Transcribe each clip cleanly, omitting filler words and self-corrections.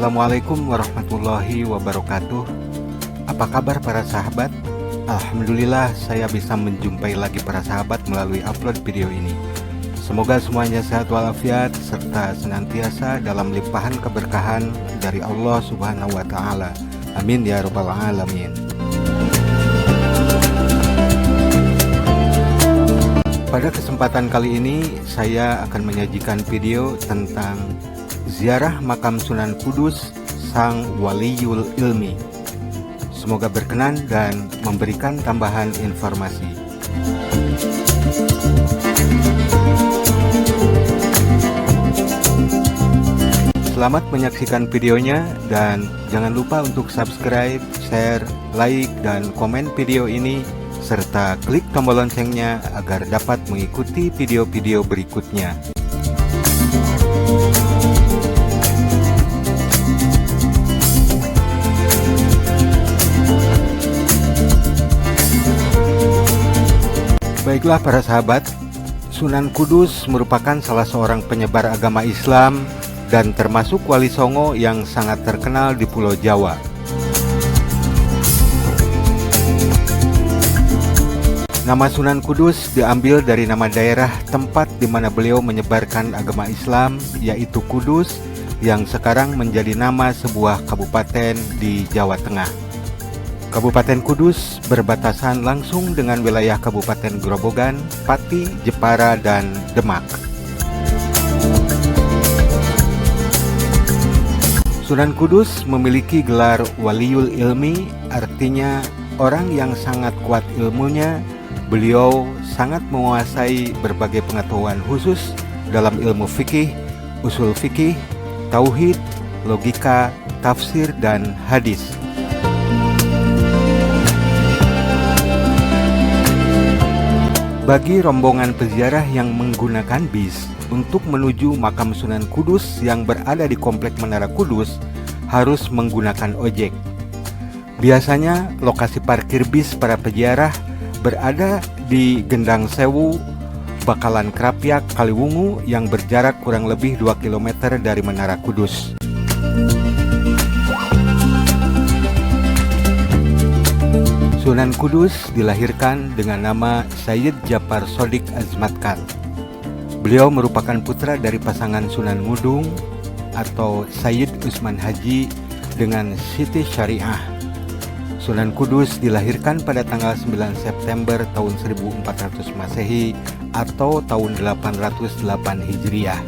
Assalamualaikum warahmatullahi wabarakatuh. Apa kabar para sahabat? Alhamdulillah saya bisa menjumpai lagi para sahabat melalui upload video ini. Semoga semuanya sehat walafiat serta senantiasa dalam limpahan keberkahan dari Allah Subhanahu wa Ta'ala. Amin ya Rabbal Alamin. Pada kesempatan kali ini saya akan menyajikan video tentang ziarah makam Sunan Kudus Sang Waliyul Ilmi. Semoga berkenan dan memberikan tambahan informasi. Selamat menyaksikan videonya dan jangan lupa untuk subscribe, share, like, dan komen video ini serta klik tombol loncengnya agar dapat mengikuti video-video berikutnya. Baiklah para sahabat, Sunan Kudus merupakan salah seorang penyebar agama Islam dan termasuk Wali Songo yang sangat terkenal di Pulau Jawa. Nama Sunan Kudus diambil dari nama daerah tempat di mana beliau menyebarkan agama Islam, yaitu Kudus, yang sekarang menjadi nama sebuah kabupaten di Jawa Tengah. Kabupaten Kudus berbatasan langsung dengan wilayah Kabupaten Grobogan, Pati, Jepara, dan Demak. Sunan Kudus memiliki gelar Waliyul Ilmi, artinya orang yang sangat kuat ilmunya. Beliau sangat menguasai berbagai pengetahuan khusus dalam ilmu fikih, usul fikih, tauhid, logika, tafsir, dan hadis. Bagi rombongan peziarah yang menggunakan bis untuk menuju makam Sunan Kudus yang berada di Komplek Menara Kudus harus menggunakan ojek. Biasanya lokasi parkir bis para peziarah berada di Gendang Sewu, Bakalan Krapyak, Kaliwungu yang berjarak kurang lebih 2 km dari Menara Kudus. Sunan Kudus dilahirkan dengan nama Sayyid Jafar Shodiq Azmat Khan. Beliau merupakan putra dari pasangan Sunan Ngudung atau Sayyid Usman Haji dengan Siti Syariah. Sunan Kudus dilahirkan pada tanggal 9 September tahun 1400 Masehi atau tahun 808 Hijriah.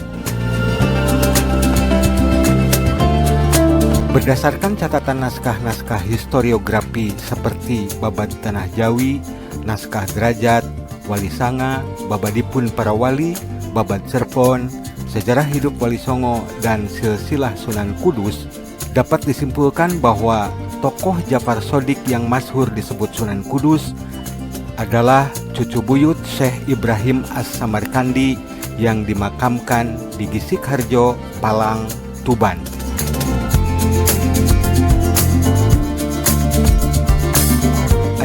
Berdasarkan catatan naskah-naskah historiografi seperti Babad Tanah Jawi, Naskah Derajat, Wali Sanga, Babadipun Para Wali, Babad Cirebon, Sejarah Hidup Wali Songo, dan Silsilah Sunan Kudus, dapat disimpulkan bahwa tokoh Jafar Shodiq yang masyhur disebut Sunan Kudus adalah cucu buyut Syekh Ibrahim As-Samarkandi yang dimakamkan di Gisik Harjo, Palang, Tuban.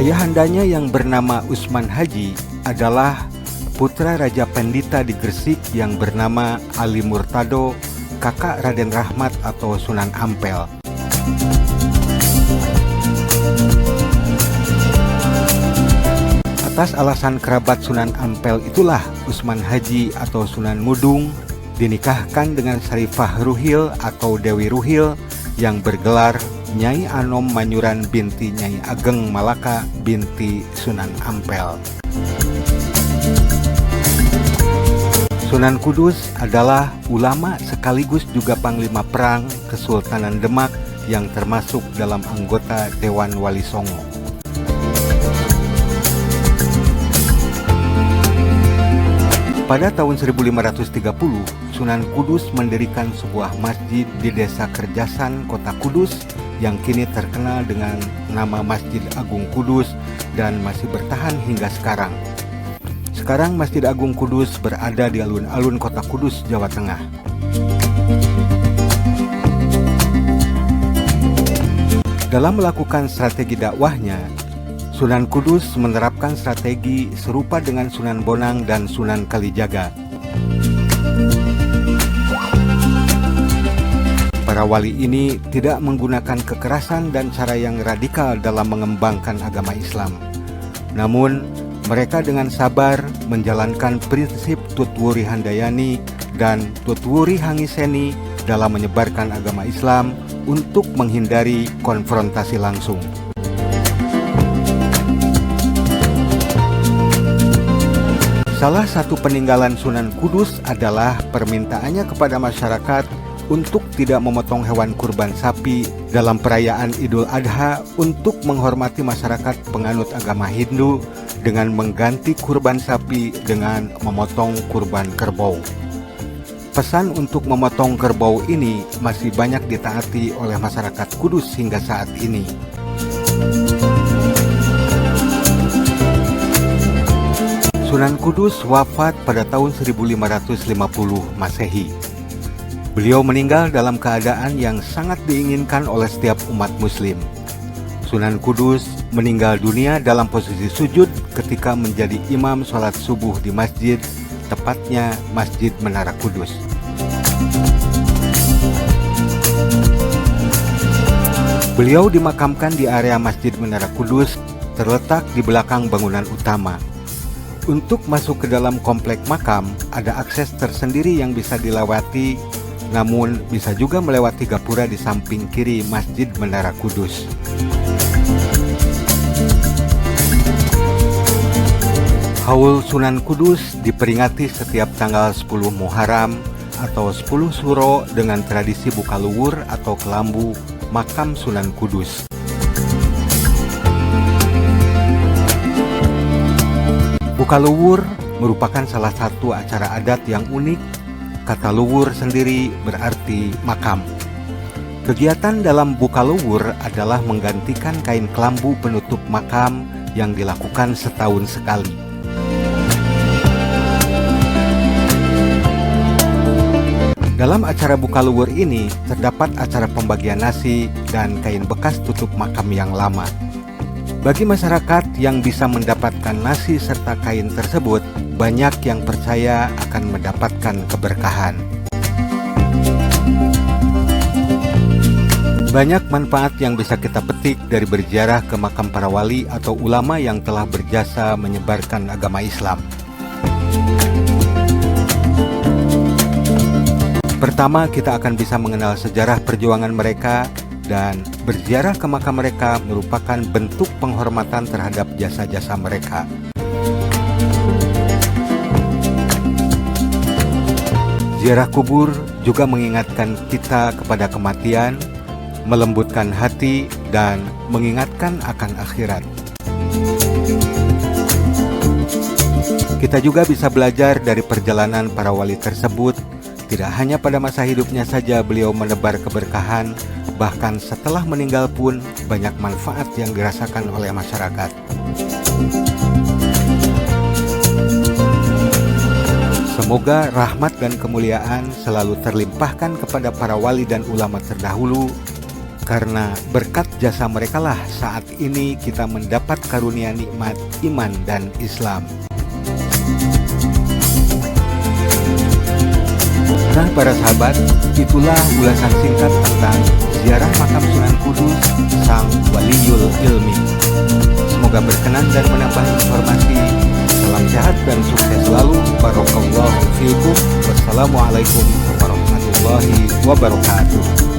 Ayahandanya yang bernama Usman Haji adalah putra Raja Pendita di Gresik yang bernama Ali Murtado, kakak Raden Rahmat atau Sunan Ampel. Atas alasan kerabat Sunan Ampel itulah Usman Haji atau Sunan Ngudung dinikahkan dengan Syarifah Ruhil atau Dewi Ruhil yang bergelar Nyai Anom Manyuran binti Nyai Ageng Malaka binti Sunan Ampel. Sunan Kudus adalah ulama sekaligus juga panglima perang Kesultanan Demak yang termasuk dalam anggota Dewan Wali Songo. Pada tahun 1530, Sunan Kudus mendirikan sebuah masjid di Desa Kerjasan, Kota Kudus yang kini terkenal dengan nama Masjid Agung Kudus dan masih bertahan hingga sekarang. Sekarang Masjid Agung Kudus berada di alun-alun Kota Kudus, Jawa Tengah. Dalam melakukan strategi dakwahnya, Sunan Kudus menerapkan strategi serupa dengan Sunan Bonang dan Sunan Kalijaga. Para Para wali ini tidak menggunakan kekerasan dan cara yang radikal dalam mengembangkan agama Islam. Namun, mereka dengan sabar menjalankan prinsip Tutwuri Handayani dan Tutwuri Hangiseni dalam menyebarkan agama Islam untuk menghindari konfrontasi langsung. Salah satu peninggalan Sunan Kudus adalah permintaannya kepada masyarakat untuk tidak memotong hewan kurban sapi dalam perayaan Idul Adha untuk menghormati masyarakat penganut agama Hindu dengan mengganti kurban sapi dengan memotong kurban kerbau. Pesan untuk memotong kerbau ini masih banyak ditaati oleh masyarakat Kudus hingga saat ini. Sunan Kudus wafat pada tahun 1550 Masehi. Beliau meninggal dalam keadaan yang sangat diinginkan oleh setiap umat muslim. Sunan Kudus meninggal dunia dalam posisi sujud ketika menjadi imam sholat subuh di masjid, tepatnya Masjid Menara Kudus. Beliau dimakamkan di area Masjid Menara Kudus, terletak di belakang bangunan utama. Untuk masuk ke dalam komplek makam, ada akses tersendiri yang bisa dilewati, namun bisa juga melewati gapura di samping kiri Masjid Menara Kudus. Haul Sunan Kudus diperingati setiap tanggal 10 Muharram atau 10 Suro dengan tradisi buka luwur atau kelambu makam Sunan Kudus. Buka luwur merupakan salah satu acara adat yang unik. Kata luwur sendiri berarti makam. Kegiatan dalam buka luwur adalah menggantikan kain kelambu penutup makam yang dilakukan setahun sekali. Dalam acara buka luwur ini terdapat acara pembagian nasi dan kain bekas tutup makam yang lama. Bagi masyarakat yang bisa mendapatkan nasi serta kain tersebut, banyak yang percaya akan mendapatkan keberkahan. Banyak manfaat yang bisa kita petik dari berziarah ke makam para wali atau ulama yang telah berjasa menyebarkan agama Islam. Pertama, kita akan bisa mengenal sejarah perjuangan mereka, dan berziarah ke makam mereka merupakan bentuk penghormatan terhadap jasa-jasa mereka. Ziarah kubur juga mengingatkan kita kepada kematian, melembutkan hati, dan mengingatkan akan akhirat. Kita juga bisa belajar dari perjalanan para wali tersebut. Tidak hanya pada masa hidupnya saja beliau menebar keberkahan, bahkan setelah meninggal pun banyak manfaat yang dirasakan oleh masyarakat. Semoga rahmat dan kemuliaan selalu terlimpahkan kepada para wali dan ulama terdahulu, karena berkat jasa merekalah saat ini kita mendapat karunia nikmat iman dan Islam. Nah para sahabat, itulah ulasan singkat tentang ziarah makam Sunan Kudus, Sang Waliyul Ilmi. Semoga berkenan dan menambah informasi. Salam sehat dan sukses selalu. Barakallahu fiikum. Wassalamualaikum warahmatullahi wabarakatuh.